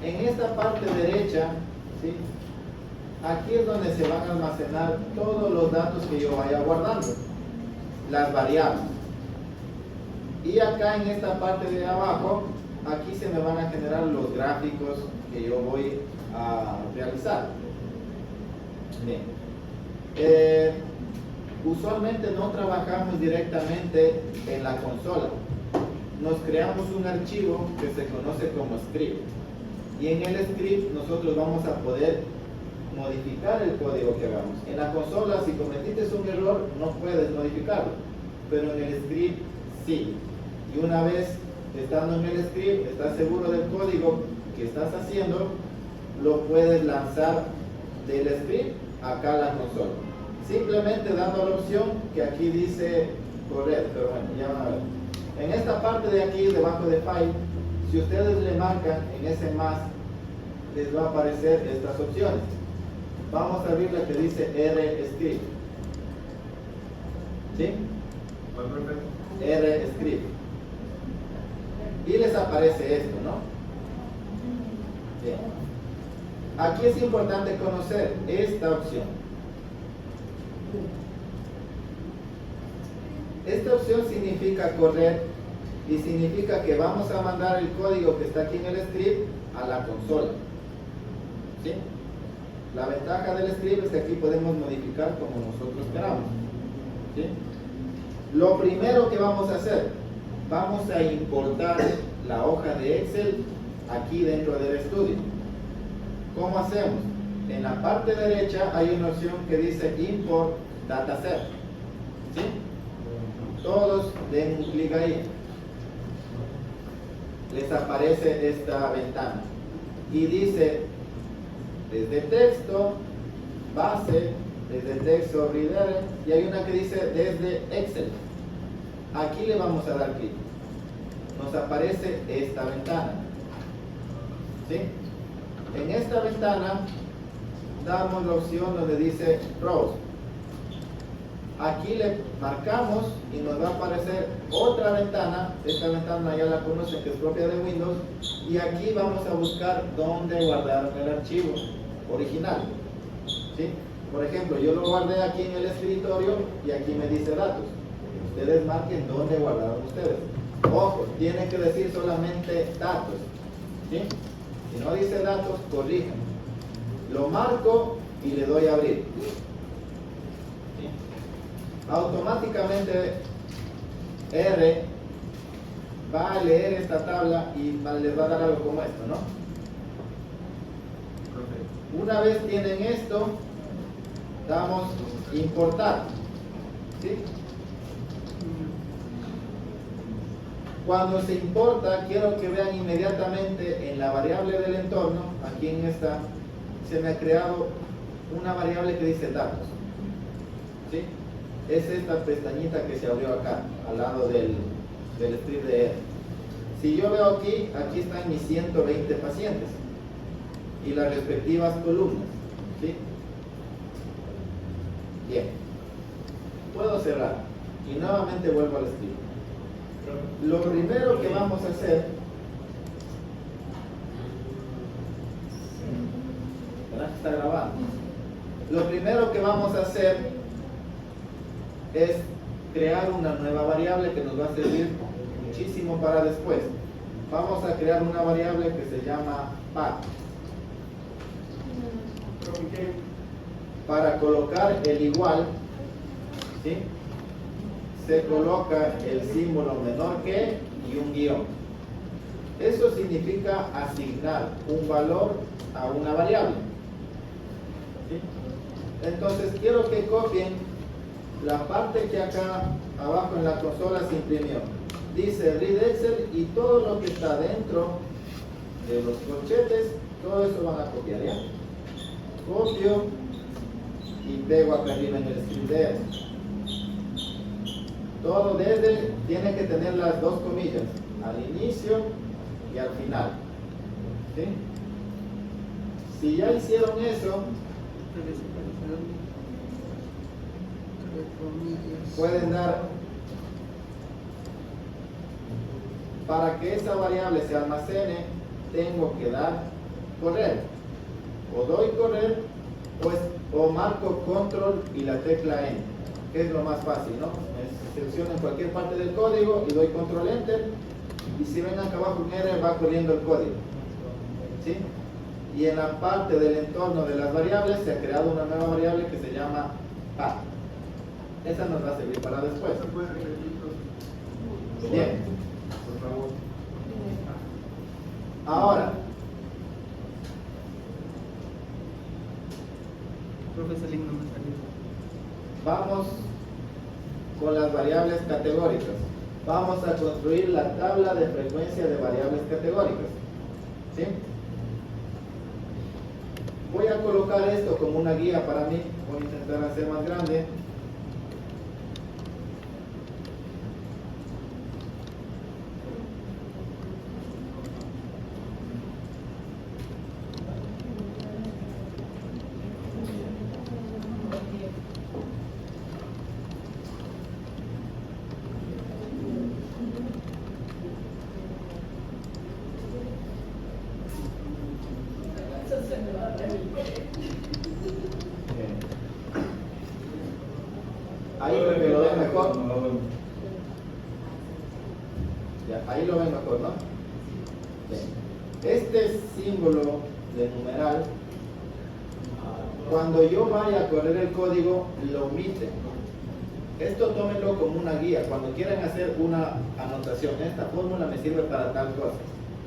En esta parte derecha, ¿sí? Aquí es donde se van a almacenar todos los datos que yo vaya guardando, las variables. Y acá en esta parte de abajo, aquí se me van a generar los gráficos que yo voy a realizar. Bien. Usualmente no trabajamos directamente en la consola. Nos creamos un archivo que se conoce como script. Y en el script nosotros vamos a poder modificar el código que hagamos. En la consola, si cometiste un error, no puedes modificarlo. Pero en el script, sí. Y una vez estando en el script, estás seguro del código que estás haciendo, lo puedes lanzar del script acá a la consola. Simplemente dando la opción que aquí dice correr, pero bueno, ya van a ver. En esta parte de aquí, debajo de File, si ustedes le marcan en ese más, les va a aparecer estas opciones. Vamos a abrir la que dice RScript. ¿Sí? RScript. Y les aparece esto, ¿no? Bien. Aquí es importante conocer esta opción. Esta opción significa correr y significa que vamos a mandar el código que está aquí en el script a la consola. ¿Sí? La ventaja del script es que aquí podemos modificar como nosotros queramos. ¿Sí? Lo primero que vamos a hacer, vamos a importar la hoja de Excel aquí dentro del estudio. ¿Cómo hacemos? En la parte derecha hay una opción que dice Import Dataset. ¿Sí? Todos den un clic ahí. Les aparece esta ventana. Y dice, desde texto, base, desde texto, reader, y hay una que dice desde Excel. Aquí le vamos a dar clic. Nos aparece esta ventana. ¿Sí? En esta ventana damos la opción donde dice Rows. Aquí le marcamos y nos va a aparecer otra ventana. Esta ventana ya la conocen, que es propia de Windows. Y aquí vamos a buscar dónde guardar el archivo original. ¿Sí? Por ejemplo, yo lo guardé aquí en el escritorio y aquí me dice datos. Ustedes marquen dónde guardaron ustedes. Ojo, tiene que decir solamente datos. ¿Sí? Si no dice datos, corrijan. Lo marco y le doy a abrir. ¿Sí? Automáticamente R va a leer esta tabla y les va a dar algo como esto, ¿no? Una vez tienen esto, damos importar. ¿Sí? Cuando se importa, quiero que vean inmediatamente en la variable del entorno, aquí en esta, se me ha creado una variable que dice datos. ¿Sí? Es esta pestañita que se abrió acá, al lado del script de R. Si yo veo aquí, aquí están mis 120 pacientes y las respectivas columnas. ¿Sí? Bien. Puedo cerrar y nuevamente vuelvo al script. Lo primero que vamos a hacer, ¿verdad que está grabando? Lo primero que vamos a hacer es crear una nueva variable que nos va a servir muchísimo para después. Vamos a crear una variable que se llama path. Para colocar el igual, ¿sí? Se coloca el símbolo menor que y un guión. Eso significa asignar un valor a una variable. ¿Sí? Entonces quiero que copien la parte que acá abajo en la consola se imprimió. Dice read Excel y todo lo que está dentro de los corchetes, todo eso van a copiar, ¿ya? Copio y pego acá arriba en el script de R. Todo desde tiene que tener las dos comillas, al inicio y al final. ¿Sí? Si ya hicieron eso, pueden dar, para que esa variable se almacene, tengo que dar correr. O doy correr, pues, o marco control y la tecla Enter, que es lo más fácil, ¿no? Selecciono en cualquier parte del código y doy control Enter, y si ven acá abajo un R va corriendo el código, ¿sí? Y en la parte del entorno de las variables se ha creado una nueva variable que se llama path. Esa nos va a servir para después. Bien. Por favor. Ahora, Profesor Link no me salió. vamos con las variables categóricas. Vamos a construir la tabla de frecuencia de variables categóricas, ¿sí? Voy a colocar esto como una guía para mí. Voy a intentar hacer más grande. Ahí me lo ven mejor. Ya, ahí lo ven mejor, ¿no? Bien. Este símbolo de numeral, cuando yo vaya a correr el código, lo omite. Esto tómenlo como una guía. Cuando quieran hacer una anotación, esta fórmula me sirve para tal cosa.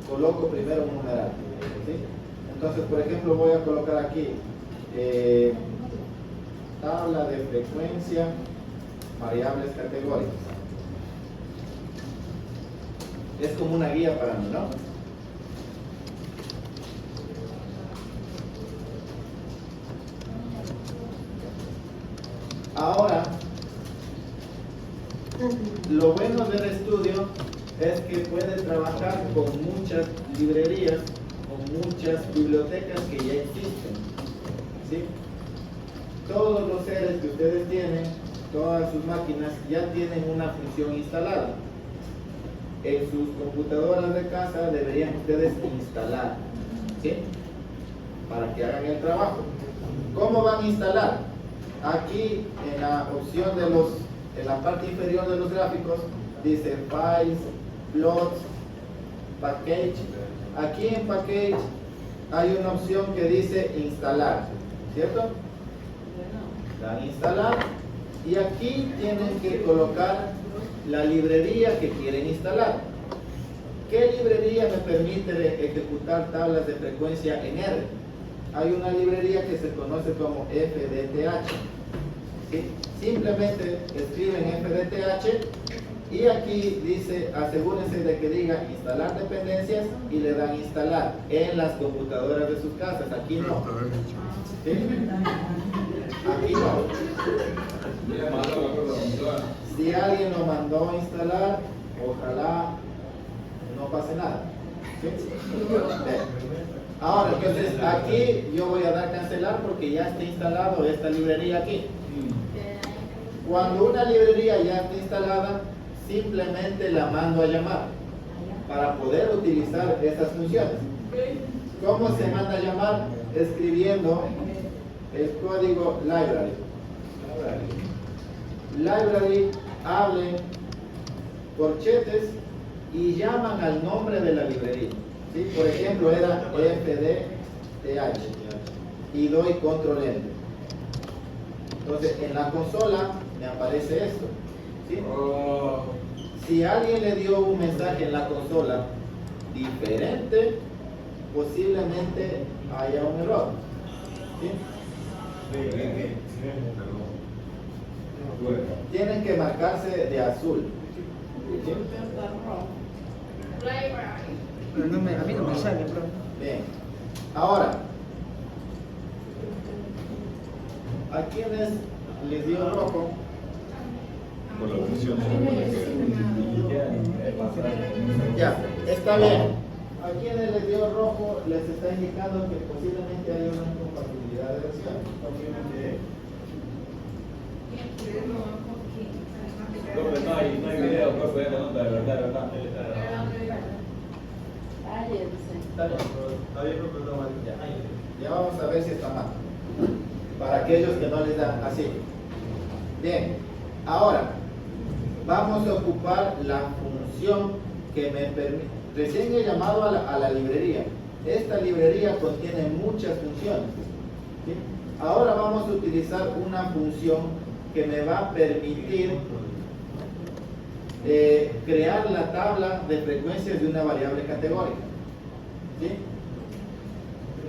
Coloco primero un numeral, ¿sí? Entonces, por ejemplo, voy a colocar aquí tabla de frecuencia, variables categóricas. Es como una guía para mí, ¿no? Ahora, lo bueno del estudio es que puede trabajar con muchas librerías, con muchas bibliotecas que ya existen, ¿sí? Todos los seres que ustedes tienen, todas sus máquinas ya tienen una función instalada. En sus computadoras de casa deberían ustedes instalar, ¿sí? Para que hagan el trabajo. ¿Cómo van a instalar? Aquí en la opción de en la parte inferior de los gráficos dice Files, Plots, Package. Aquí en Package hay una opción que dice Instalar, ¿cierto? Dan instalar y aquí tienen que colocar la librería que quieren instalar. ¿Qué librería me permite ejecutar tablas de frecuencia en R? Hay una librería que se conoce como FDTH, ¿sí? Simplemente escriben FDTH y aquí dice, asegúrense de que diga instalar dependencias y le dan instalar en las computadoras de sus casas. Aquí no, ¿sí? Aquí no. Si alguien lo mandó a instalar, ojalá no pase nada, ¿sí? Ahora, entonces aquí yo voy a dar cancelar porque ya está instalado esta librería aquí. Cuando una librería ya está instalada, simplemente la mando a llamar para poder utilizar esas funciones. ¿Cómo se manda a llamar? Escribiendo el código library. Library, hablen corchetes y llaman al nombre de la librería, ¿sí? Por ejemplo, era FDTH y doy control enter. Entonces, en la consola me aparece esto, ¿sí? Si alguien le dio un mensaje en la consola diferente, posiblemente haya un error, ¿sí? Tienen que marcarse de azul, ¿sí? Pero a mí no me sale, bro. Bien. Ahora, ¿a quiénes les dio rojo? Por la función. Ya, está bien. A quienes les dio rojo les está indicando que posiblemente hay una incompatibilidad de versión. Profe, no hay video, profe, de nota, de verdad, de verdad. Está bien. Está bien, profe, no, Ya vamos a ver si está mal. Para aquellos que no les dan así. Bien, ahora vamos a ocupar la función que me permite. Recién he llamado a la librería. Esta librería contiene muchas funciones. ¿Sí? Ahora vamos a utilizar una función que me va a permitir crear la tabla de frecuencias de una variable categórica. ¿Sí?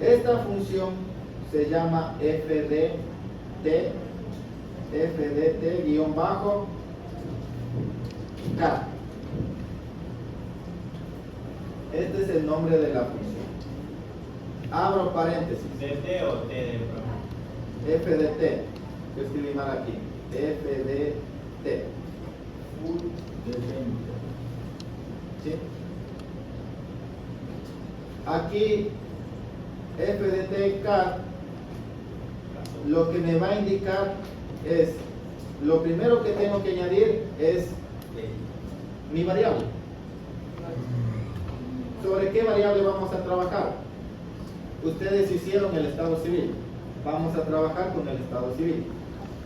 Esta función se llama fdt-k. Este es el nombre de la función. Abro paréntesis. ¿DT o TD? fdt. Yo escribí mal aquí. fdt. ¿Sí? Aquí fdt-k lo que me va a indicar es, lo primero que tengo que añadir es mi variable. ¿Sobre qué variable vamos a trabajar? Ustedes hicieron el estado civil. Vamos a trabajar con el estado civil.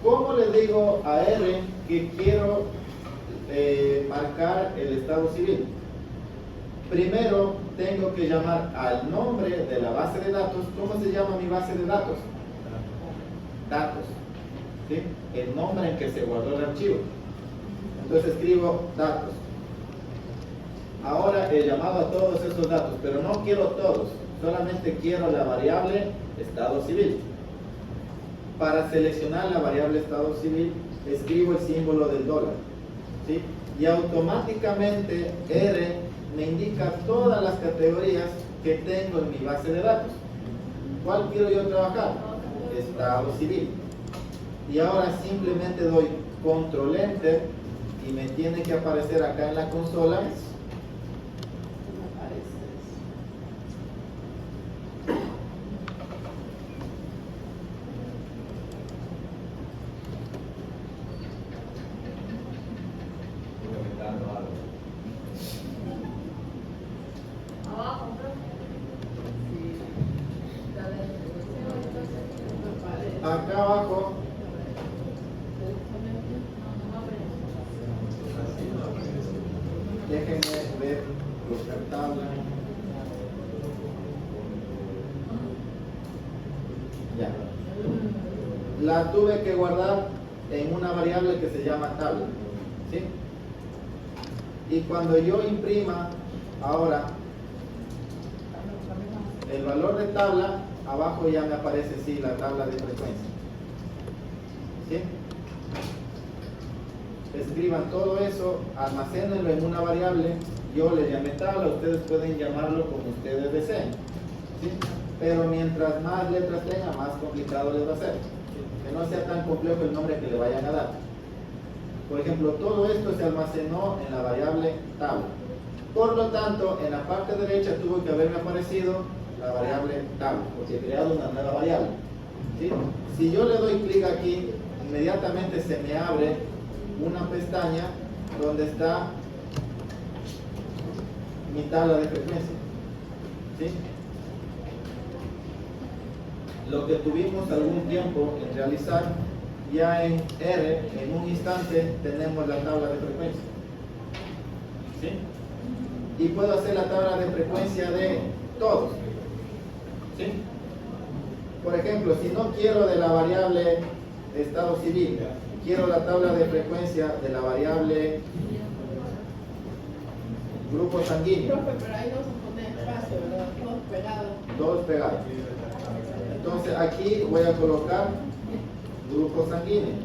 ¿Cómo les digo a R que quiero marcar el estado civil? Primero tengo que llamar al nombre de la base de datos. ¿Cómo se llama mi base de datos? Datos. ¿Sí? El nombre en que se guardó el archivo. Entonces escribo datos. Ahora he llamado a todos esos datos, pero no quiero todos, solamente quiero la variable estado civil. Para seleccionar la variable estado civil, escribo el símbolo del dólar. ¿Sí? Y automáticamente R me indica todas las categorías que tengo en mi base de datos. ¿Cuál quiero yo trabajar? Estado civil. Y ahora simplemente doy control enter y me tiene que aparecer acá en la consola acá abajo. Déjenme ver los cartables. Ya. La tuve que guardar en una variable que se llama tabla. ¿Sí? Y cuando yo imprima ahora el valor de tabla, abajo ya me aparece sí la tabla de frecuencia. ¿Sí? Escriban todo eso, almacénenlo en una variable. Yo le llamé tabla, ustedes pueden llamarlo como ustedes deseen. ¿Sí? Pero mientras más letras tenga, más complicado les va a ser. Que no sea tan complejo el nombre que le vayan a dar. Por ejemplo, todo esto se almacenó en la variable tabla. Por lo tanto, en la parte derecha tuvo que haberme aparecido la variable tabla, porque he creado una nueva variable. ¿Sí? Si yo le doy clic aquí, inmediatamente se me abre una pestaña donde está mi tabla de frecuencia. ¿Sí? Lo que tuvimos algún tiempo en realizar, ya en R, en un instante, tenemos la tabla de frecuencia. ¿Sí? Y puedo hacer la tabla de frecuencia de todos. ¿Sí? Por ejemplo, si no quiero de la variable estado civil, quiero la tabla de frecuencia de la variable grupo sanguíneo. Profe, pero ahí no se pone espacio, ¿verdad? Todos pegados. Todos pegados. Entonces aquí voy a colocar grupo sanguíneo.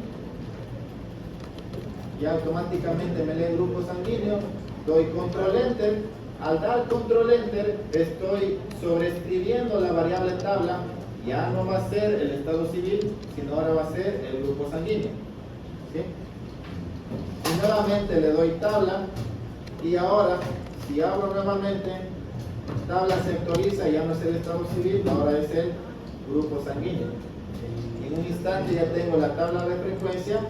Y automáticamente me lee el grupo sanguíneo. Doy control enter. Al dar control enter estoy sobreescribiendo la variable tabla. Ya no va a ser el estado civil, sino ahora va a ser el grupo sanguíneo. ¿Sí? Y nuevamente le doy tabla. Y ahora, si abro nuevamente, tabla se actualiza, ya no es el estado civil, ahora es el grupo sanguíneo. En un instante ya tengo la tabla de frecuencia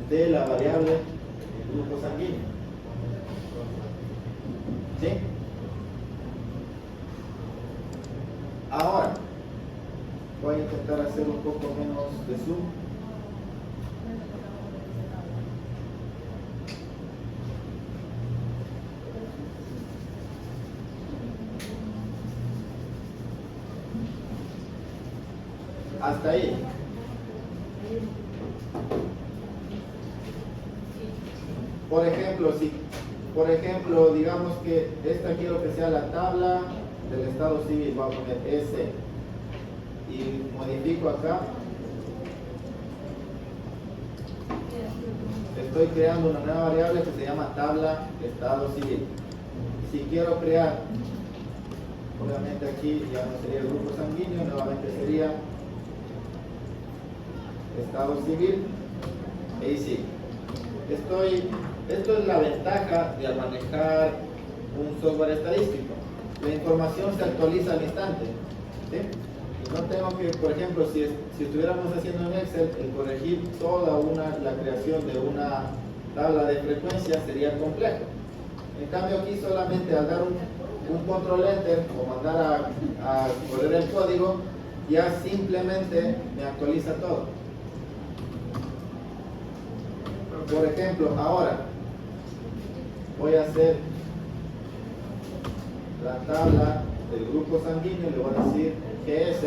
de la variable grupo sanguíneo. ¿Sí? Ahora, voy a intentar hacer un poco menos de zoom. Hasta ahí. Por ejemplo, digamos que esta quiero que sea la tabla del estado civil, voy a poner S y modifico acá. Estoy creando una nueva variable que se llama tabla estado civil. Si quiero crear, obviamente aquí ya no sería el grupo sanguíneo, nuevamente sería estado civil, ahí sí. Esto es la ventaja de manejar un software estadístico. La información se actualiza al instante, ¿sí? Y no tengo que, por ejemplo, si estuviéramos haciendo en Excel, el corregir la creación de una tabla de frecuencia sería complejo. En cambio aquí solamente al dar un control enter o mandar a correr el código, ya simplemente me actualiza todo. Por ejemplo, ahora voy a hacer la tabla del grupo sanguíneo, le voy a decir GS,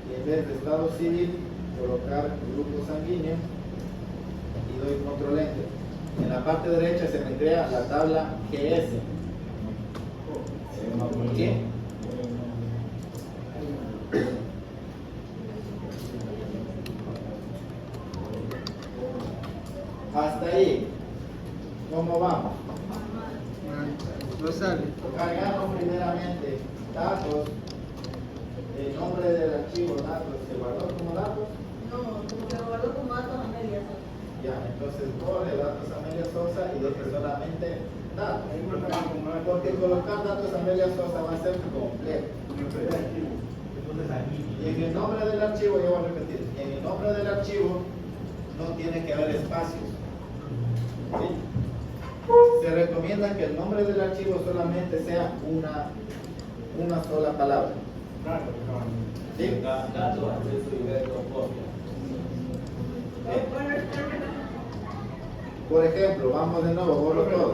y en vez de estado civil colocar grupo sanguíneo y doy control enter. En la parte derecha se me crea la tabla GS. ¿Sí? Hasta ahí, ¿cómo vamos? No sale. Cargamos primeramente datos, el nombre del archivo datos, ¿se guardó como datos? No, como que lo guardo como datos a medias. Ya, entonces corre datos Amelia Sosa y deje solamente datos. Porque colocar datos Amelia Sosa va a ser complejo. Y en el nombre del archivo, yo voy a repetir, en el nombre del archivo no tiene que haber espacios. ¿Sí? Se recomienda que el nombre del archivo solamente sea una sola palabra. ¿Sí? Datos, acceso directo, copia. Por ejemplo, vamos de nuevo, borro todo.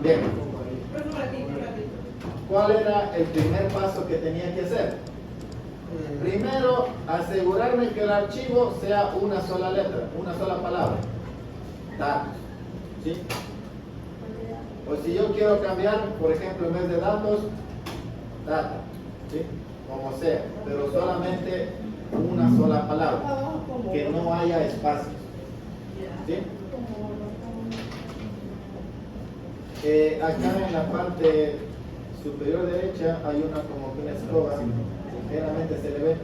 Bien. ¿Cuál era el primer paso que tenía que hacer? Primero, asegurarme que el archivo sea una sola letra, una sola palabra. Datos. ¿Sí? O si yo quiero cambiar, por ejemplo, en vez de datos, data. ¿Sí? Como sea, pero solamente una sola palabra. Que no haya espacios. ¿Sí? Acá en la parte superior derecha hay una como que una escoba, sinceramente se le ve,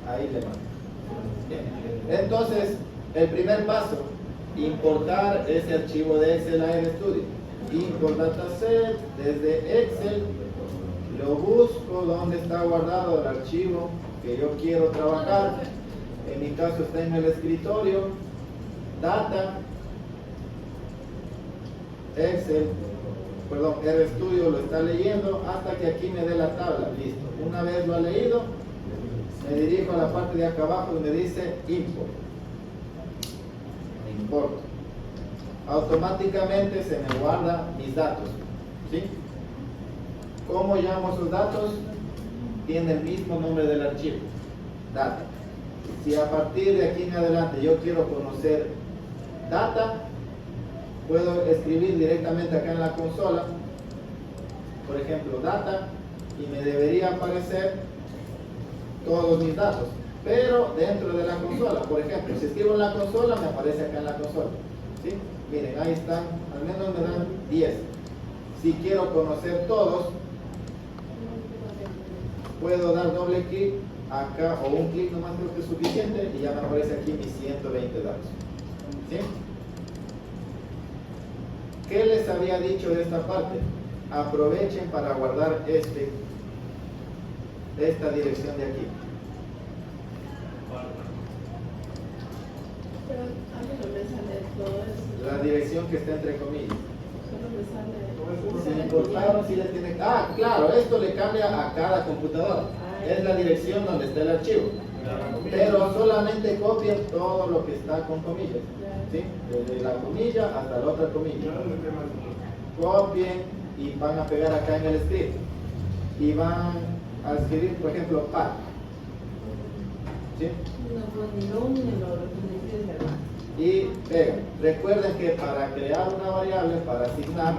ahí le mando. Entonces, el primer paso, importar ese archivo de Excel a RStudio. Import dataset desde Excel, lo busco donde está guardado el archivo que yo quiero trabajar. En mi caso está en el escritorio, data, Excel, perdón, RStudio lo está leyendo hasta que aquí me dé la tabla. Listo. Una vez lo ha leído, me dirijo a la parte de acá abajo donde dice import. Importo. Automáticamente se me guarda mis datos. ¿Sí? ¿Cómo llamo esos datos? Tiene el mismo nombre del archivo. Data. Si a partir de aquí en adelante yo quiero conocer data, puedo escribir directamente acá en la consola, por ejemplo, data, y me debería aparecer todos mis datos, pero dentro de la consola. Por ejemplo, si escribo en la consola, me aparece acá en la consola. ¿Sí? Miren, ahí están, al menos me dan 10. Si quiero conocer todos, puedo dar doble clic acá, o un clic nomás creo que es suficiente, y ya me aparece aquí mis 120 datos. ¿Sí? ¿Qué les había dicho de esta parte? Aprovechen para guardar esta dirección de aquí. Pero a mí no me sale todo eso. La dirección que está entre comillas. Solo me sale. Si le cortaron, si le tiene. Ah, claro, esto le cambia a cada computadora. Es la dirección donde está el archivo. Pero solamente copien todo lo que está con comillas. ¿Sí? Desde la comilla hasta la otra comilla. Copien y van a pegar acá en el script. Y van a escribir, por ejemplo, par. ¿Sí? No, pues ni lo uno ni lo otro, ni siquiera es verdad. Y pegan. Recuerden que para crear una variable, para asignar,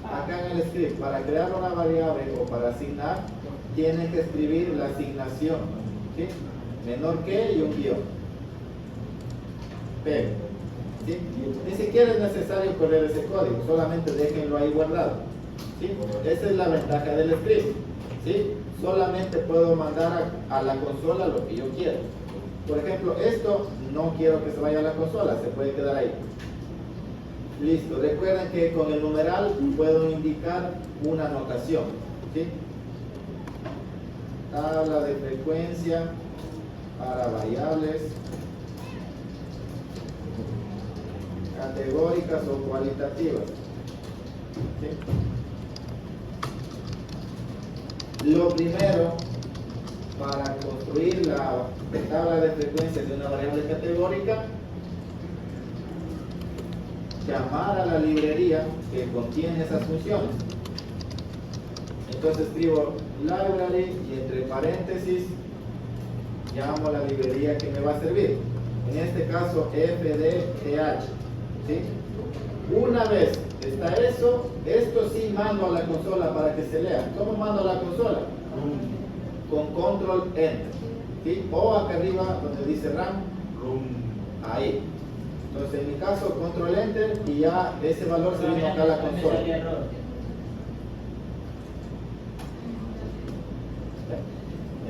acá en el script, para crear una variable o para asignar, tienen que escribir la asignación, ¿sí? Menor que y un guión. Peguen, ¿sí? Ni siquiera es necesario correr ese código, solamente déjenlo ahí guardado, ¿sí? Esa es la ventaja del script, ¿sí? Solamente puedo mandar a la consola lo que yo quiero. Por ejemplo, esto no quiero que se vaya a la consola, se puede quedar ahí. Listo, recuerden que con el numeral puedo indicar una notación, ¿sí? Tabla de frecuencia para variables categóricas o cualitativas, ¿sí? Lo primero, para construir la tabla de frecuencias de una variable categórica, llamar a la librería que contiene esas funciones. Entonces escribo library y entre paréntesis llamo a la librería que me va a servir. En este caso fdth, ¿sí? Una vez está eso, esto sí mando a la consola para que se lea. ¿Cómo mando a la consola? Con control enter, ¿sí? O acá arriba donde dice run, ahí. Entonces en mi caso control enter y ya ese valor se vino acá a la consola.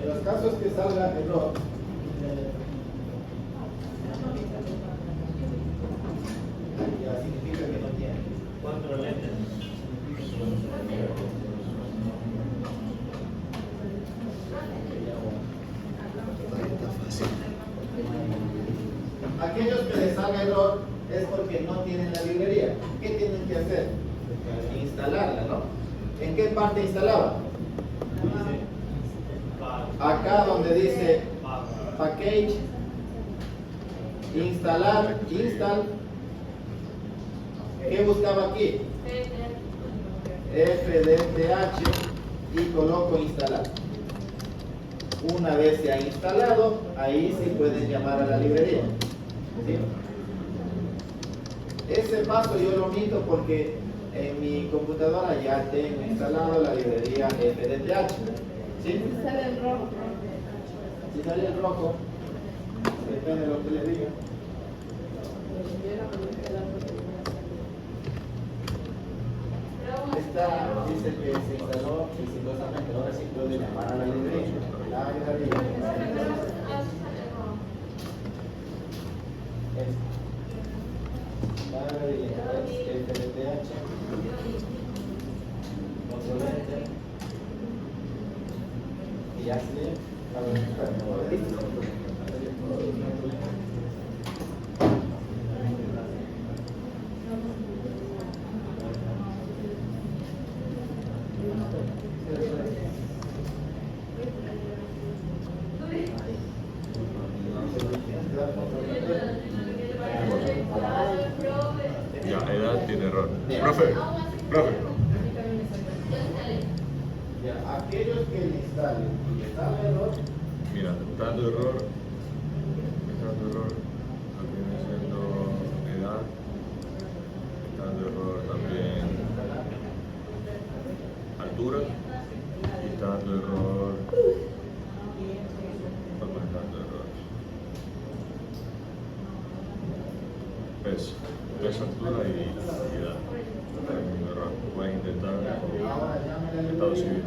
En los casos que salga error, ya significa que no tiene. Control enter. Aquellos que les salga error es porque no tienen la librería. ¿Qué tienen que hacer? Instalarla, ¿no? ¿En qué parte instalaba? Acá donde dice package, instalar, install. ¿Qué buscaba aquí? fdth y coloco instalar. Una vez se ha instalado, ahí sí pueden llamar a la librería, ¿sí? Ese paso yo lo omito porque en mi computadora ya tengo instalado la librería fdth, ¿sí? Sale el rojo. Si sale el rojo, depende de lo que les diga. Esta dice que se instaló exitosamente, ahora sí puede llamar a la librería. La librería. FDTH, control enter, y ya Ya, edad tiene error. Profe. Ya, aquellos que le instalen y les sale error, Mira, dando error, aquí viene siendo edad, dando error también altura, y está dando error, vamos dando error, peso, altura y edad. Está dando error. Pueden intentar ahora llamen a la Estado librería. civil.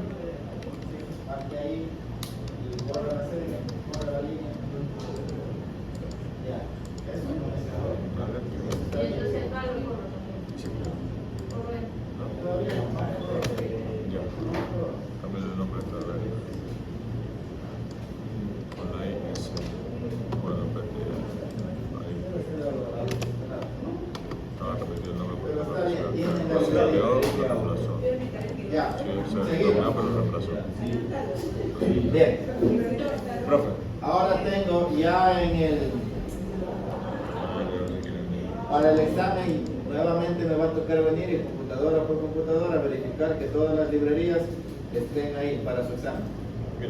Aquí ahí y borra la serie, borra la línea. Ya, eso no es error. Eso está bien. Sí. Todavía no. Ya, cámbiale el nombre. Ya, Sí, o sea, seguimos. pero reemplazó. Bien, Profe. ahora tengo ya en el, para el examen, nuevamente me va a tocar venir y computadora por computadora verificar que todas las librerías estén ahí para su examen.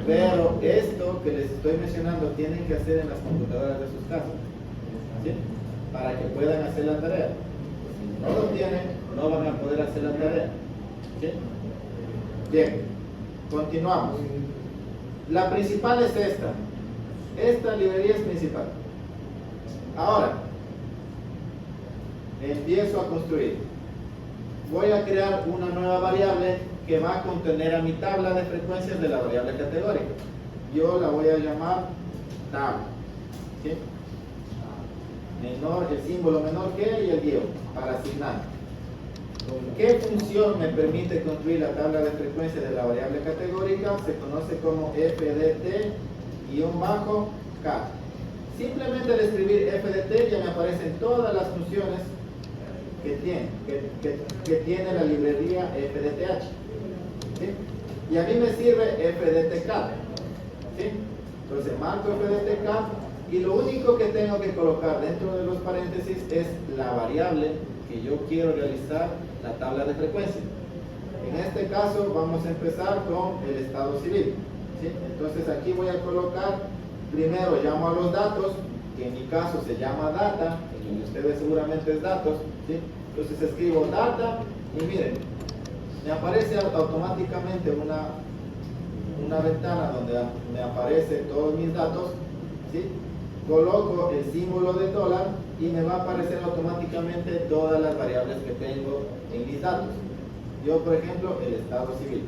Pero esto que les estoy mencionando tienen que hacer en las computadoras de sus casas, ¿sí? Para que puedan hacer la tarea. Si no lo tienen, no van a poder hacer la tarea, ¿sí? Bien, continuamos. La principal es esta. Esta librería es principal. Ahora, empiezo a construir. Voy a crear una nueva variable que va a contener a mi tabla de frecuencias de la variable categórica. Yo la voy a llamar tabla, ¿sí? Menor, el símbolo menor que y el guión para asignar. ¿Qué función me permite construir la tabla de frecuencias de la variable categórica? Se conoce como fdt-k. Simplemente al escribir fdt ya me aparecen todas las funciones que tiene la librería fdth, ¿sí? Y a mí me sirve fdtk, ¿sí? Entonces marco fdtk y lo único que tengo que colocar dentro de los paréntesis es la variable que yo quiero realizar la tabla de frecuencia. En este caso vamos a empezar con el estado civil, ¿sí? Entonces aquí voy a colocar, primero llamo a los datos, que en mi caso se llama data, en ustedes seguramente es datos, ¿sí? Entonces escribo data y miren, me aparece automáticamente una ventana donde me aparecen todos mis datos, ¿sí? Coloco el símbolo de dólar y me va a aparecer automáticamente todas las variables que tengo en mis datos. Yo, por ejemplo, el estado civil,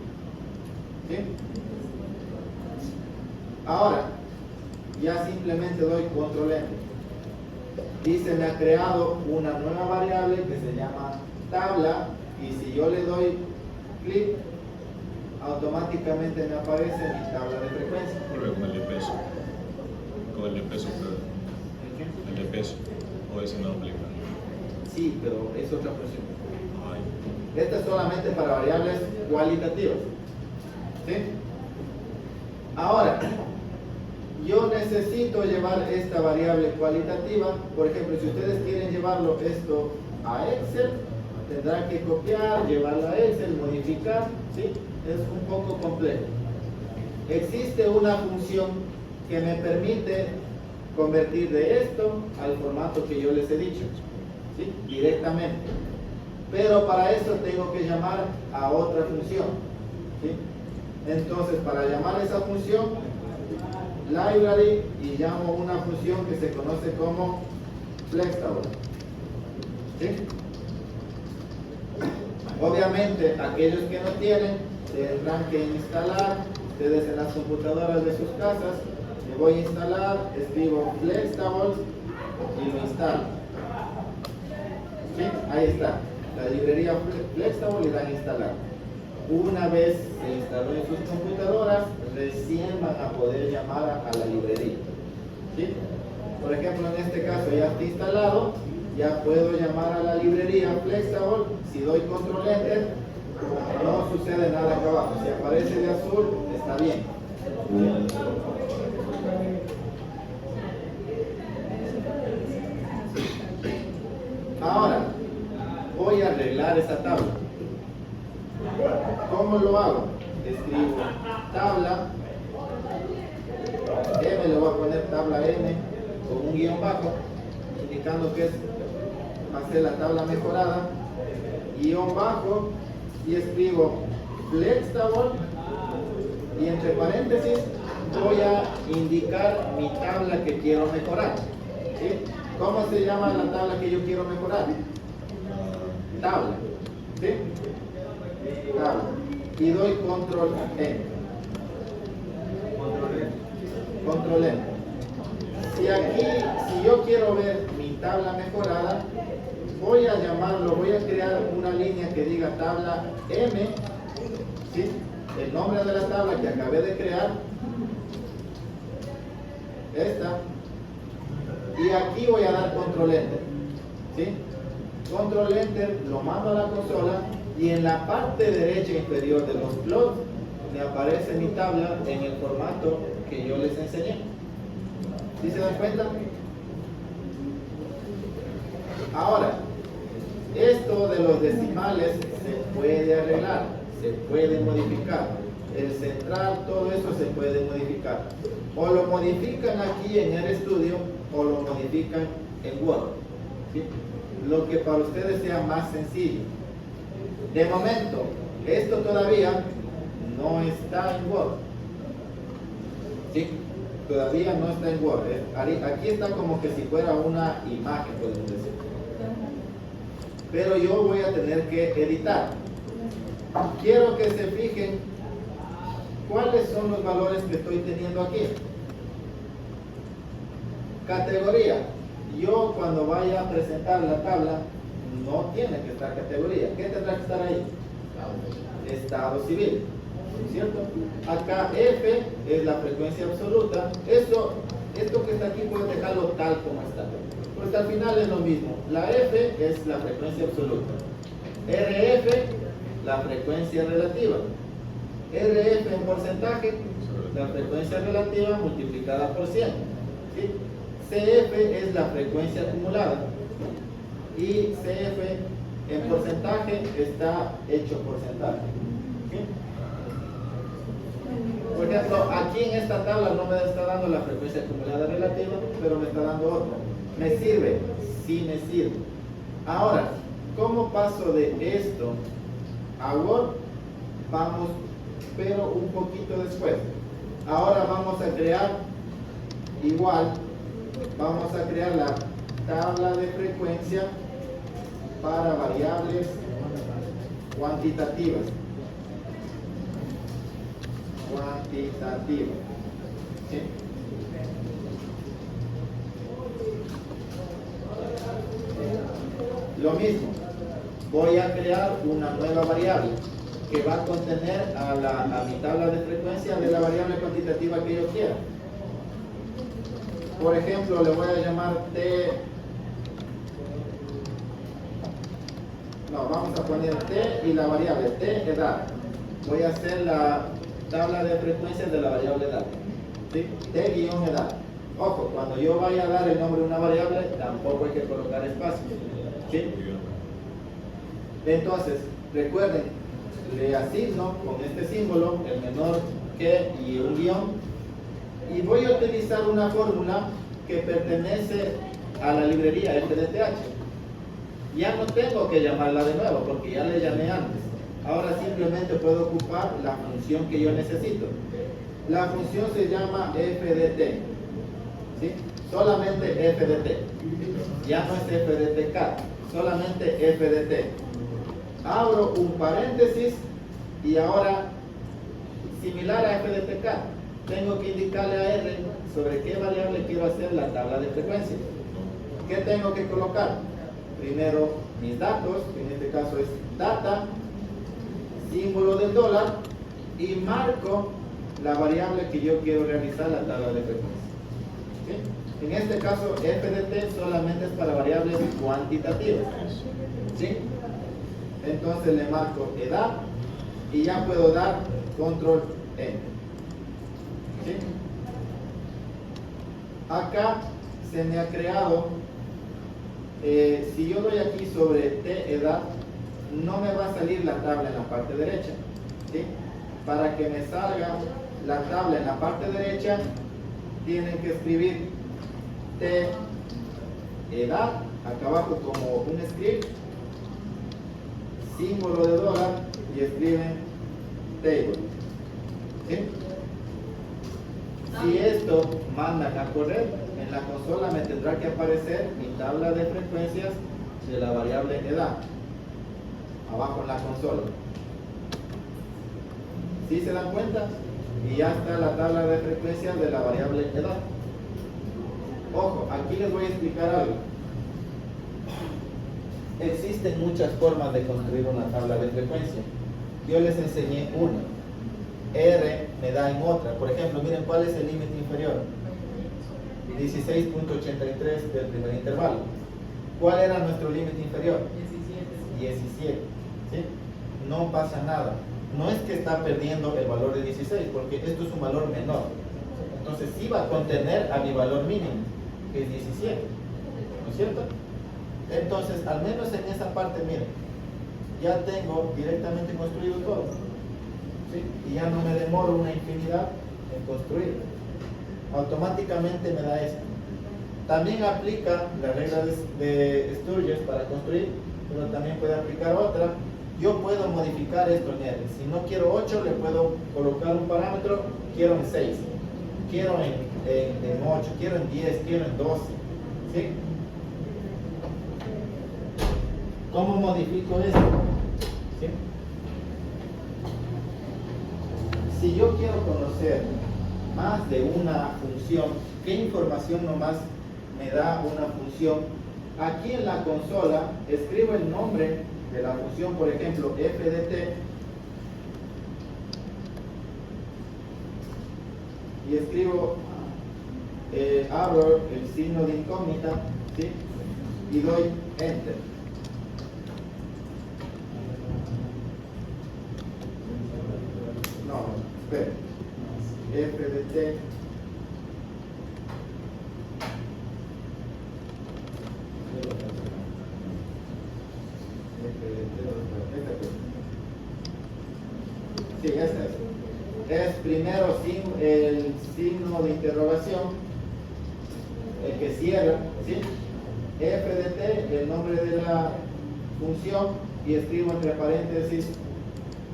¿sí? Ahora, ya simplemente doy control enter. Dice, me ha creado una nueva variable que se llama tabla, y si yo le doy clic, automáticamente me aparece mi tabla de frecuencia. Con el de peso. Con el de peso, pero. El de peso. O ese no aplica. Sí, pero es otra función. Ay. Esta es solamente para variables cualitativas, ¿sí? Ahora, yo necesito llevar esta variable cualitativa. Por ejemplo, si ustedes quieren llevarlo esto a Excel, tendrán que copiar, llevarlo a Excel, modificar, ¿sí? Es un poco complejo. Existe una función que me permite convertir de esto al formato que yo les he dicho, ¿sí? Directamente. Pero para eso tengo que llamar a otra función, ¿sí? Entonces, para llamar a esa función, library, y llamo una función que se conoce como flextable, ¿sí? Obviamente, aquellos que no tienen tendrán que instalar ustedes en las computadoras de sus casas. Le voy a instalar, escribo flextable y lo instalo, ¿sí? Ahí está, la librería flextable y dan a instalar. Una vez se instaló en sus computadoras, recién van a poder llamar a la librería, ¿sí? Por ejemplo, en este caso ya está instalado, ya puedo llamar a la librería Flextable. Si doy control enter, no sucede nada acá abajo. Si aparece de azul, está bien. Ahora, voy a arreglar esa tabla. ¿Cómo lo hago? Escribo tabla, M, le voy a poner tabla M con un guión bajo, indicando que va a ser la tabla mejorada, guión bajo, y escribo flextable, y entre paréntesis voy a indicar mi tabla que quiero mejorar, ¿sí? ¿Cómo se llama la tabla que yo quiero mejorar? Tabla, ¿sí? Tabla. Y doy control N. Control N. Si yo quiero ver mi tabla mejorada, voy a llamarlo, voy a crear una línea que diga tabla M, ¿sí? El nombre de la tabla que acabé de crear, esta, y aquí voy a dar control enter, ¿sí? Control enter, lo mando a la consola, Y en la parte derecha inferior de los plots me aparece mi tabla en el formato que yo les enseñé. ¿Sí se dan cuenta? Ahora, esto de los decimales se puede arreglar, se puede modificar. El central, todo eso se puede modificar. O lo modifican aquí en el estudio o lo modifican en Word. ¿Sí? Lo que para ustedes sea más sencillo. De momento, esto todavía no está en Word. ¿Sí? Todavía no está en Word. Aquí está como que si fuera una imagen, podemos decir. Pero yo voy a tener que editar. Quiero que se fijen cuáles son los valores que estoy teniendo aquí. Categoría. Yo cuando vaya a presentar la tabla, no tiene que estar categoría. ¿Qué tendrá que estar ahí? Estado civil. ¿Cierto? Acá F es la frecuencia absoluta. Esto que está aquí puedes dejarlo tal como está. Porque al final es lo mismo. La F es la frecuencia absoluta. RF, la frecuencia relativa. RF en porcentaje, la frecuencia relativa multiplicada por 100. ¿Sí? CF es la frecuencia acumulada. Y CF en porcentaje está hecho porcentaje. ¿Sí? Por ejemplo, aquí en esta tabla no me está dando la frecuencia acumulada relativa, pero me está dando otra. ¿Me sirve? Sí me sirve. Ahora, ¿cómo paso de esto a Word? Vamos, pero un poquito después. Ahora vamos a crear igual, vamos a crear la tabla de frecuencia para variables cuantitativas. ¿Sí? Lo mismo, voy a crear una nueva variable que va a contener a mi tabla de frecuencia de la variable cuantitativa que yo quiera. Por ejemplo, le voy a llamar T. No, vamos a poner T y la variable T edad. Voy a hacer la tabla de frecuencias de la variable edad. ¿Sí? T-edad. Ojo, cuando yo vaya a dar el nombre de una variable, tampoco hay que colocar espacio. ¿Sí? Entonces, recuerden, le asigno con este símbolo, el menor que y un guión, y voy a utilizar una fórmula que pertenece a la librería FDTH. Ya no tengo que llamarla de nuevo porque ya le llamé antes. Ahora simplemente puedo ocupar la función que yo necesito. La función se llama FDT. ¿Sí? Solamente FDT. Ya no es FDTCAT, solamente FDT. Abro un paréntesis y ahora, similar a FDTCAT, tengo que indicarle a R sobre qué variable quiero hacer la tabla de frecuencia. ¿Qué tengo que colocar? Primero mis datos, que en este caso es data, símbolo del dólar, y marco la variable que yo quiero realizar la tabla de frecuencia. ¿Sí? En este caso, FDT solamente es para variables cuantitativas. ¿Sí? Entonces le marco edad y ya puedo dar control N. ¿Sí? Acá se me ha creado, si yo doy aquí sobre T edad, no me va a salir la tabla en la parte derecha. ¿Sí? Para que me salga la tabla en la parte derecha, tienen que escribir T edad, acá abajo como un script, símbolo de dólar y escriben table. ¿Sí? Si esto mandan a correr, en la consola me tendrá que aparecer mi tabla de frecuencias de la variable edad abajo en la consola. ¿Sí se dan cuenta? Y ya está la tabla de frecuencias de la variable edad. Ojo, aquí les voy a explicar algo. Existen muchas formas de construir una tabla de frecuencia. Yo les enseñé una. R me da en otra. Por ejemplo, miren cuál es el límite inferior. 16.83 del primer intervalo. ¿Cuál era nuestro límite inferior? 17. ¿Sí? no pasa nada. No es que está perdiendo el valor de 16, porque esto es un valor menor. Entonces sí va a contener a mi valor mínimo, que es 17. ¿No es cierto? Entonces, al menos en esa parte, miren, ya tengo directamente construido todo. ¿Sí? Y ya no me demoro una infinidad en construir. Automáticamente me da esto. También aplica la regla de Sturges para construir, pero también puede aplicar otra. Yo puedo modificar esto en R. Si no quiero 8, le puedo colocar un parámetro, quiero en 6, quiero en 8, quiero en 10, quiero en 12. ¿Sí? ¿Cómo modifico esto? ¿Sí? Si yo quiero conocer más de una función, ¿qué información nomás me da una función? Aquí en la consola escribo el nombre de la función, por ejemplo, f de t, y escribo, abro el signo de incógnita, ¿sí? Y doy enter. No, espera. F de t. Sí, esta es. Es primero el signo de interrogación, el que cierra, ¿sí? F de t, el nombre de la función, y escribo entre paréntesis,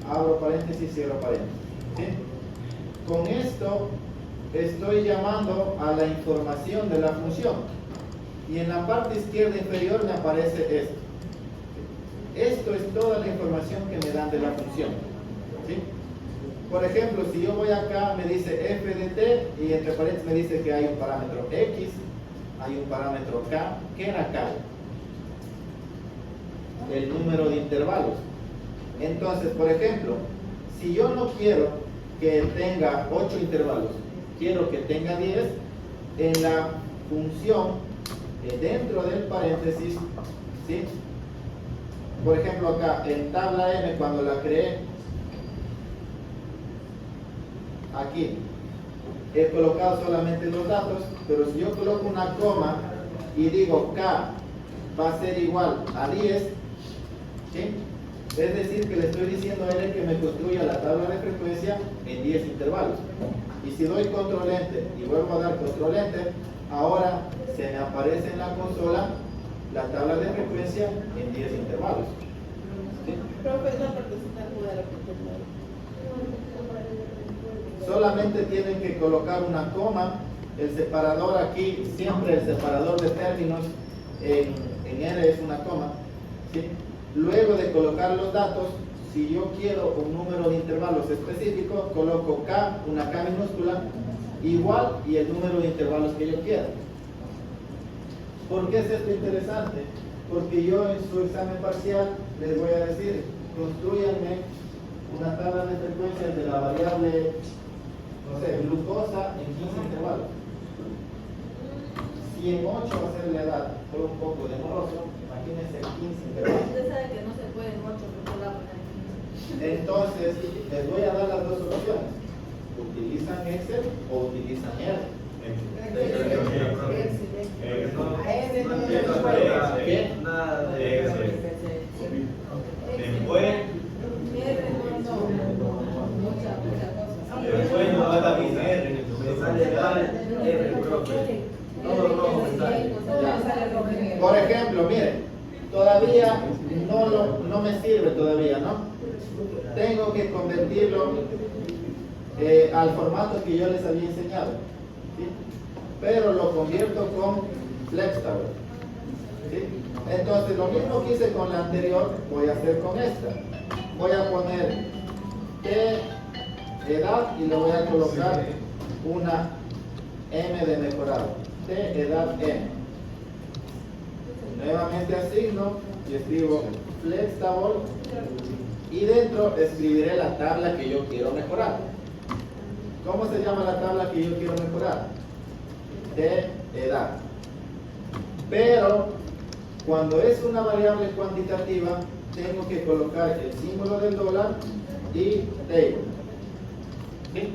abro paréntesis, cierro paréntesis, ¿sí? Con esto estoy llamando a la información de la función, y en la parte izquierda inferior me aparece esto. Esto es toda la información que me dan de la función, ¿sí? Por ejemplo, si yo voy acá, me dice f de t, y entre paréntesis me dice que hay un parámetro x, hay un parámetro k. ¿Qué era k? El número de intervalos. Entonces, por ejemplo, si yo no quiero que tenga 8 intervalos, quiero que tenga 10, en la función, dentro del paréntesis, ¿sí? Por ejemplo, acá en tabla M, cuando la creé, aquí he colocado solamente los datos, pero si yo coloco una coma y digo k va a ser igual a 10, ¿sí? Es decir, que le estoy diciendo a él que me construya la tabla de frecuencia en 10 intervalos. Y si doy control enter y vuelvo a dar control enter, ahora se me aparece en la consola la tabla de frecuencia en 10 intervalos. ¿Sí? Profe, no participa en jugar Solamente tienen que colocar una coma. El separador aquí, siempre el separador de términos en R es una coma, ¿sí? Luego de colocar los datos, si yo quiero un número de intervalos específico, coloco K, una K minúscula, igual, y el número de intervalos que yo quiera. ¿Por qué es esto interesante? Porque yo en su examen parcial les voy a decir, construyanme una tabla de frecuencias de la variable, no sé, glucosa en 15 intervalos. Si en 8 va a ser la edad, fue un poco demoroso, imagínense 15 intervalos. Usted sabe que no se puede en 8 porque la poner. Entonces, les voy a dar las dos opciones. ¿Utilizan Excel o utilizan R? Nada de eso. Después, después no va a bien R, me sale mal R, profe. Todo rojo me sale. Por ejemplo, miren, todavía no me sirve todavía, ¿no? Tengo que convertirlo al formato que yo les había enseñado, ¿sí? Pero lo convierto con FlexTable, ¿sí? Entonces lo mismo que hice con la anterior voy a hacer con esta. Voy a poner T edad y le voy a colocar una M de mejorado. T edad M. Nuevamente asigno y escribo FlexTable y dentro escribiré la tabla que yo quiero mejorar. ¿Cómo se llama la tabla que yo quiero mejorar? De edad. Pero cuando es una variable cuantitativa, tengo que colocar el símbolo del dólar y table. ¿Sí?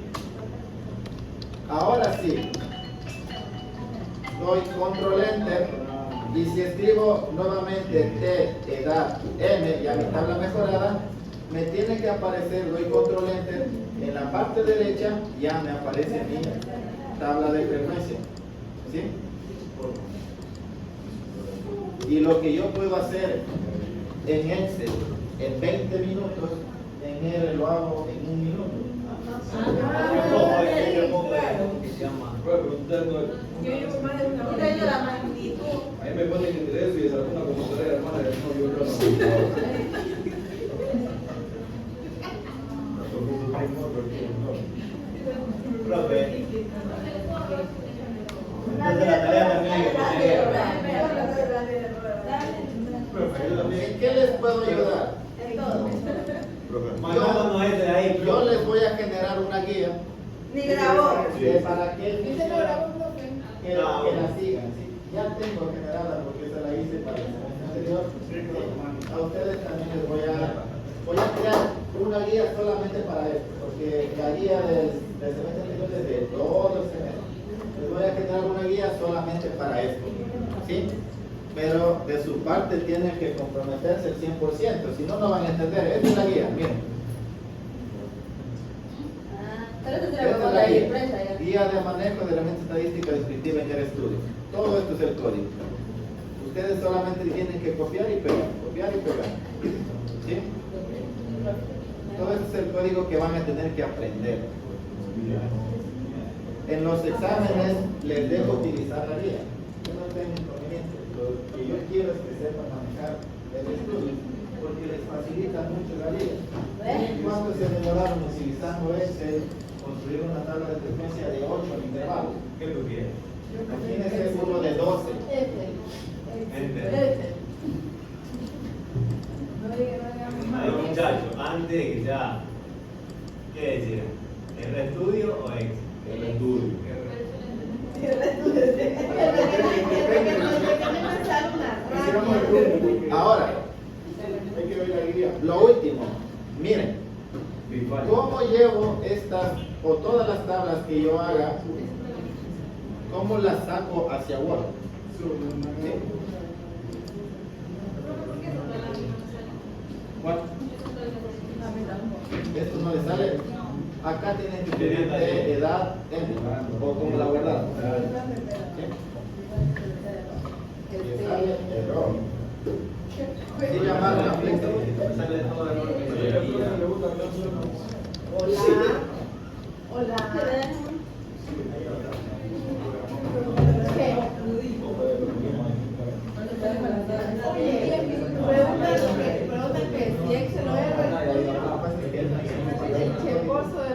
Ahora sí, doy control enter y si escribo nuevamente T, edad, M y a mi tabla mejorada, me tiene que aparecer, doy control enter, en la parte derecha ya me aparece mi tabla de frecuencia. ¿Sí? Y lo que yo puedo hacer en Excel en 20 minutos, en R lo hago en 1 minuto. Ahí me ponen interés y es alguna computadora hermana del novio. Profe. Entonces la tarea también ¿En qué les puedo ayudar? Mandándonos este de ahí, Yo les voy a generar una guía Ni grabó. para que ¿Viste lo grabó, profe? que la sigan. ¿Sí? Ya tengo generada porque esa la hice para el semestre anterior. A ustedes también les voy a crear una guía solamente para esto, porque la guía del semestre anterior es de todo el semestre. Les voy a generar una guía solamente para esto. ¿Sí? Pero de su parte tienen que comprometerse el 100%, si no, no van a entender. Esta es la guía, miren. Pero esta Esta se es la la la guía. impresa ya. Guía de manejo de herramientas estadísticas descriptivas en RStudio. Todo esto es el código. Ustedes solamente tienen que copiar y pegar, copiar y pegar. ¿Sí? Todo esto es el código que van a tener que aprender. En los exámenes les dejo utilizar la guía. Yo no tengo inconveniente. Lo que yo quiero es que sepan manejar el estudio, porque les facilita mucho la guía. ¿Cuánto se demoraron utilizando Excel construir una tabla de frecuencia de 8 intervalos? ¿Qué tú quieres? Imagínense uno de 12. Ahí, muchachos, antes de que ya, ¿qué decir? ¿RStudio o Excel? RStudio. Ahora, hay que ver la guía. Lo último, miren, ¿cómo llevo estas o todas las tablas que yo haga? ¿Cómo las saco hacia Word? ¿Sí? ¿Cuál? Esto no le sale. Acá tienen que escribir de edad, o como la verdad. ¿Sí? Y sale error. Sí, llamar una fiesta. Sale todo el orden. Hola. Pregunta que si Excel o el cheposo de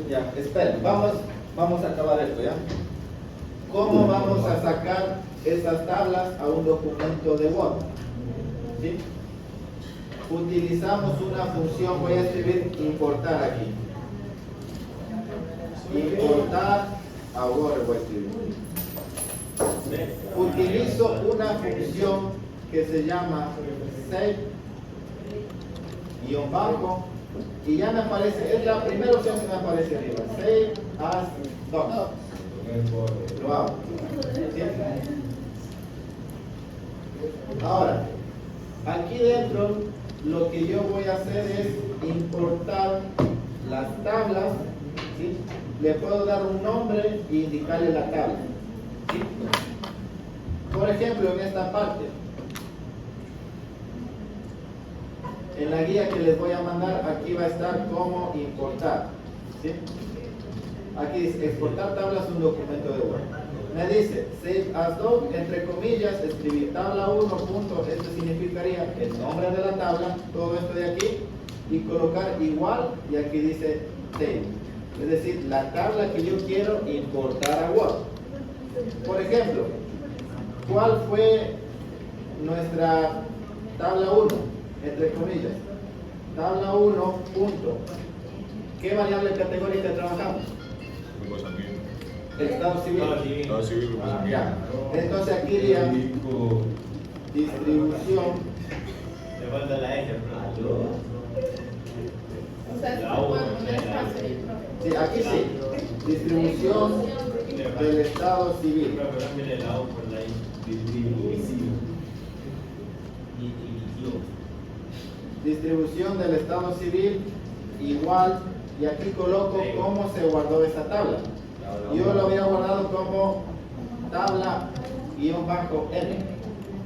Ya, esperen, vamos a acabar esto, ¿ya? ¿Cómo vamos a sacar esas tablas a un documento de Word? ¿Sí? Utilizamos una función, voy a escribir importar aquí. Importar a Word voy a escribir. Utilizo una función que se llama save _ y ya me aparece, es la primera opción que me aparece arriba, save as doc. Lo hago. ¿Sí? Ahora, aquí dentro lo que yo voy a hacer es importar las tablas. ¿Sí? Le puedo dar un nombre e indicarle la tabla. ¿Sí? Por ejemplo, en esta parte, en la guía que les voy a mandar, aquí va a estar cómo importar. ¿Sí? Aquí dice exportar tablas a un documento de Word. Me dice save as doc, entre comillas, escribir tabla 1 punto, esto significaría el nombre de la tabla, todo esto de aquí, y colocar igual, y aquí dice table. Es decir, la tabla que yo quiero importar a Word. Por ejemplo, ¿cuál fue nuestra tabla 1? Entre comillas. Tabla 1, punto. ¿Qué variable categórica trabajamos? Una cosa aquí. El estado civil. Estado civil, una cosa aquí. Ya. Entonces aquí diría distribución. Le falta la X, pero O sea, se puede poner espacio ahí, profe. Sí, aquí sí. Distribución del estado civil. pero cámbiale la O por la I. Distribución. Distribución del estado civil igual, y aquí coloco cómo se guardó esa tabla. Yo lo había guardado como tabla -n,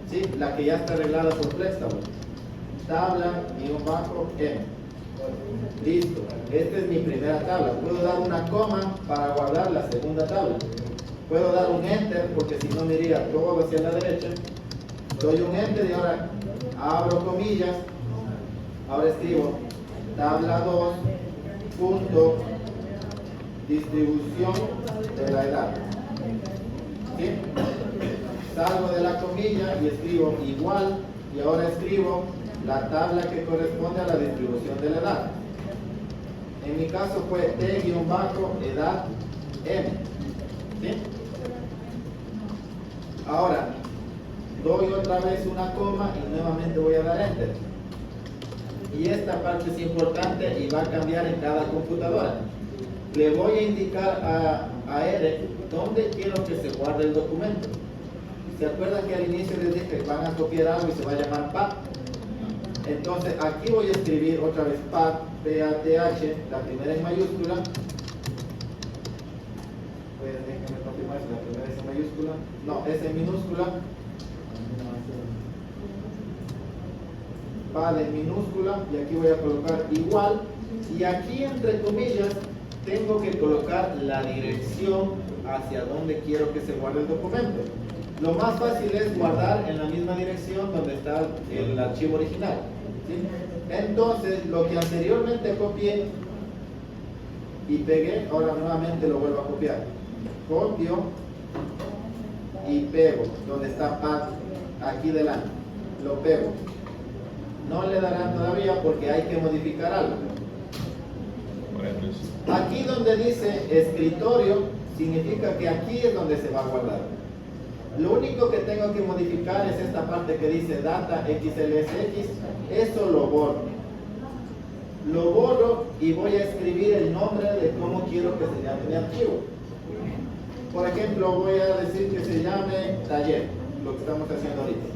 ¿sí? La que ya está arreglada por Flextable. Tabla -n. Listo. Esta es mi primera tabla. Puedo dar una coma para guardar la segunda tabla. Puedo dar un enter porque si no me iría todo hacia la derecha. Doy un enter y ahora abro comillas. Ahora escribo tabla 2 punto distribución de la edad. ¿Sí? Salgo de la comilla y escribo igual, y ahora escribo la tabla que corresponde a la distribución de la edad. En mi caso fue T-edad M. ¿Sí? Ahora doy otra vez una coma y nuevamente voy a dar enter. Y esta parte es importante y va a cambiar en cada computadora. Le voy a indicar a R dónde quiero que se guarde el documento. ¿Se acuerdan que al inicio les dije que van a copiar algo y se va a llamar PAT? Entonces aquí voy a escribir otra vez PAT, P-A-T-H, la primera en mayúscula. Pues déjenme confirmar si la primera es en mayúscula. No, es en minúscula. Vale, minúscula, y aquí voy a colocar igual, y aquí entre comillas tengo que colocar la dirección hacia donde quiero que se guarde el documento. Lo más fácil es guardar en la misma dirección donde está el archivo original, ¿sí? Entonces lo que anteriormente copié y pegué, ahora nuevamente lo vuelvo a copiar. Copio y pego donde está PAT, aquí delante, lo pego. No le darán todavía porque hay que modificar algo. Aquí donde dice escritorio, significa que aquí es donde se va a guardar. Lo único que tengo que modificar es esta parte que dice data XLSX. Eso lo borro. Lo borro y voy a escribir el nombre de cómo quiero que se llame mi archivo. Por ejemplo, voy a decir que se llame taller, lo que estamos haciendo ahorita.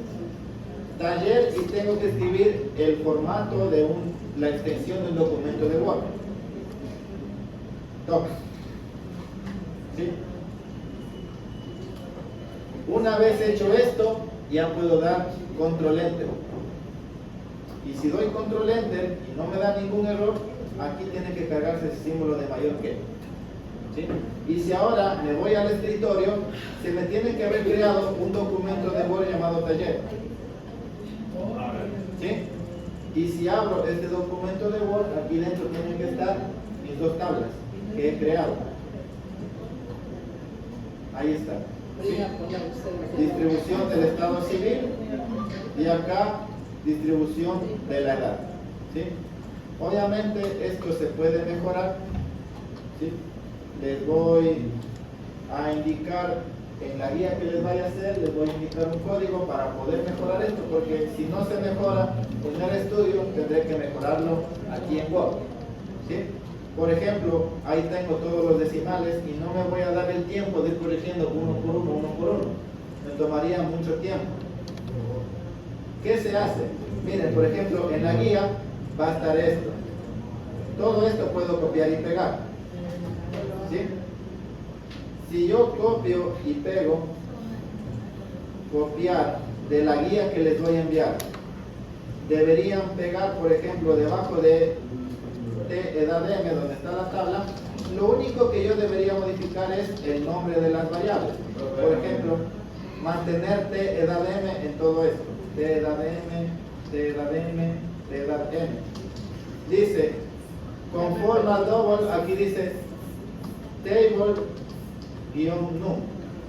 Taller, y tengo que escribir el formato de la extensión de un documento de Word. Doc. ¿Sí? Una vez hecho esto, ya puedo dar control enter. Y si doy control enter y no me da ningún error, aquí tiene que cargarse ese símbolo de mayor que. ¿Sí? Y si ahora me voy al escritorio, se me tiene que haber creado un documento de Word llamado taller. ¿Sí? Y si abro este documento de Word, aquí dentro tienen que estar mis dos tablas que he creado. Ahí está. ¿Sí? Distribución del estado civil y acá distribución de la edad. ¿Sí? Obviamente esto se puede mejorar. ¿Sí? Les voy a indicar en la guía que les vaya a hacer, les voy a indicar un código para poder mejorar esto, porque si no se mejora en el estudio, tendré que mejorarlo aquí en Word. ¿Sí? Por ejemplo, ahí tengo todos los decimales y no me voy a dar el tiempo de ir corrigiendo uno por uno. Me tomaría mucho tiempo. ¿Qué se hace? Miren, por ejemplo, en la guía va a estar esto. Todo esto puedo copiar y pegar. ¿Sí? Si yo copio y pego, copiar de la guía que les voy a enviar, deberían pegar, por ejemplo, debajo de edad M, donde está la tabla. Lo único que yo debería modificar es el nombre de las variables. Por ejemplo, mantener edad M en todo esto. Edad M, edad M, edad M. dice, con forma double, aquí dice table-num.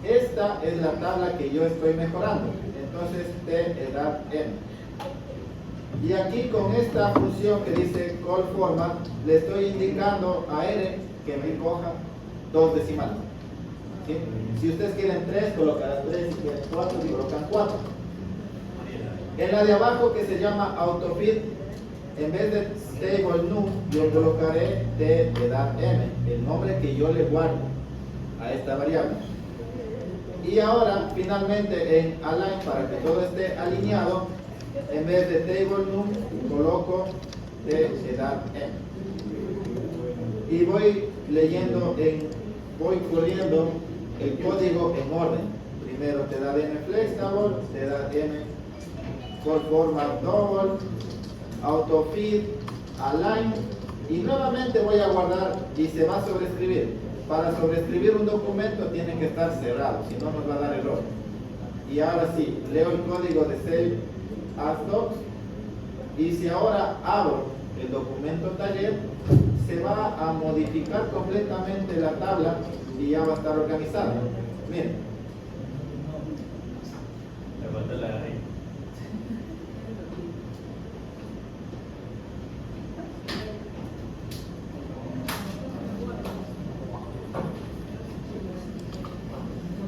Esta es la tabla que yo estoy mejorando. Entonces, T edad M. Y aquí con esta función que dice call format, le estoy indicando a R que me coja 2 decimales. ¿Sí? Si ustedes quieren 3, colocarán 3, si quieren 4, colocan 4. En la de abajo que se llama autofit, en vez de table num, yo colocaré T edad M, el nombre que yo le guardo a esta variable. Y ahora, finalmente, en align, para que todo esté alineado, en vez de table num, coloco T edad M. Y voy leyendo, voy corriendo el código en orden. Primero T edad M flexible, T edad M call format double, autofit, align, y nuevamente voy a guardar y se va a sobreescribir. Para sobreescribir un documento tiene que estar cerrado, si no nos va a dar error. Y ahora sí, leo el código de Save as Docs, y si ahora abro el documento taller, se va a modificar completamente la tabla y ya va a estar organizada. Miren. Me falta la R.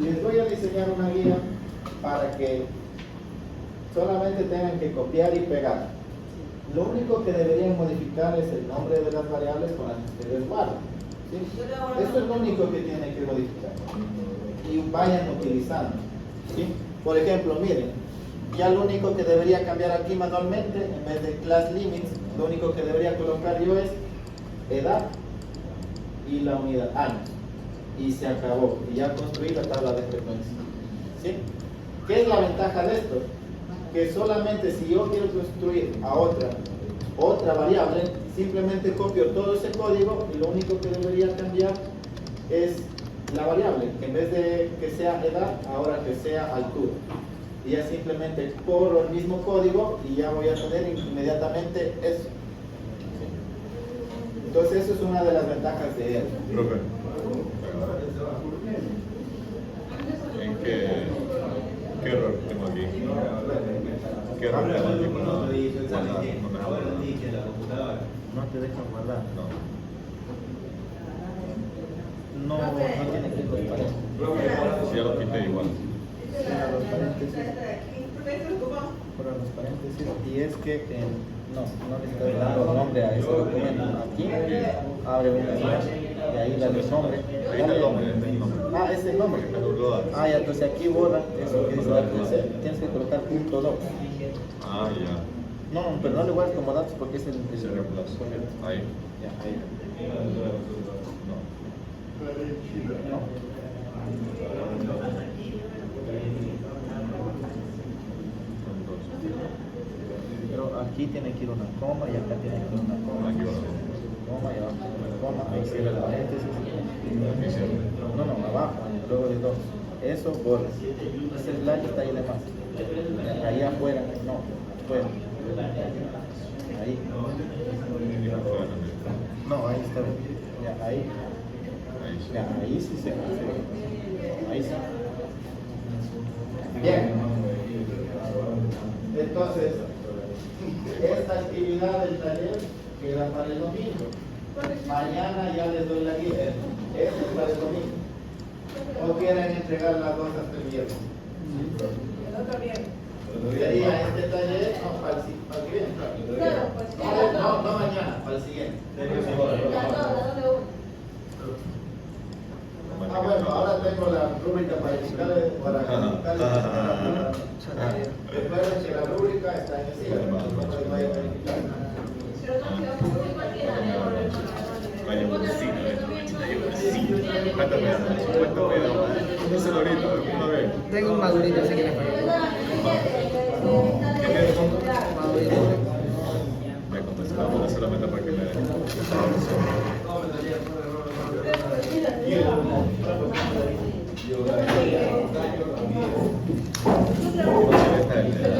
Les voy a diseñar una guía para que solamente tengan que copiar y pegar. Lo único que deberían modificar es el nombre de las variables con las que ustedes guardan. ¿Sí? Eso es lo único que tienen que modificar. Y vayan utilizando. ¿Sí? Por ejemplo, miren, ya lo único que debería cambiar aquí manualmente, en vez de class limits, lo único que debería colocar yo es edad y la unidad años. Y se acabó. Y ya construí la tabla de frecuencia. ¿Sí? ¿Qué es la ventaja de esto? Que solamente si yo quiero construir a otra variable, simplemente copio todo ese código y lo único que debería cambiar es la variable, que en vez de que sea edad, ahora que sea altura. Y ya simplemente corro el mismo código y ya voy a tener inmediatamente eso. ¿Sí? Entonces eso es una de las ventajas de él. Profe, ¿en qué error tengo aquí? ¿Qué error tengo aquí? Ahora dije en la computadora. No te dejan guardar. No. No tiene que colocar eso. Si ya lo quité igual. Cierra los paréntesis. Fuera los paréntesis. Y es que no le estoy dando nombre a ese documento. Aquí abre una línea y ahí dale nombre. Ahí está el nombre, Ah, es el nombre. Ah, ya, entonces aquí borra eso que dice datos. Tienes que colocar punto .doc. Ah, ya. No, pero no le guardes como datos porque es el Se reemplaza. Ahí. Ya, ahí. No. No. Pero aquí tiene que ir una coma y acá tiene que ir una coma. Aquí va. Coma y abajo una coma, ahí cierra el paréntesis. Aquí cierra. No, abajo, luego de dos. Eso borra. Ese slash está ahí de más. Ahí afuera, no, afuera. Ahí. No, ahí está bien. Ya, ahí. Ahí sí. Ya, ahí sí se hace. Ahí sí. Bien. Entonces, esta actividad del taller queda para el domingo. Mañana ya les doy la guía. Esto es para el domingo. ¿O quieren entregar las dos hasta el viernes? Sería este taller, no, para el que viene. No mañana, para el siguiente. Ah, bueno, ahora tengo la rúbrica para explicarles. Recuerden que la rúbrica está en el sitio. Entonces voy a verificar. Vaya por sí, sí. ¿Cuánto me da? No sé ahorita, a ver. Tengo un madurito, así que le falta. Me contestaba solamente para que me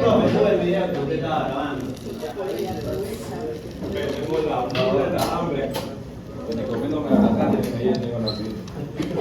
No, me tuve el video que usted estaba grabando. Tengo la hambre. Comiéndome la carne que me llene con la vida.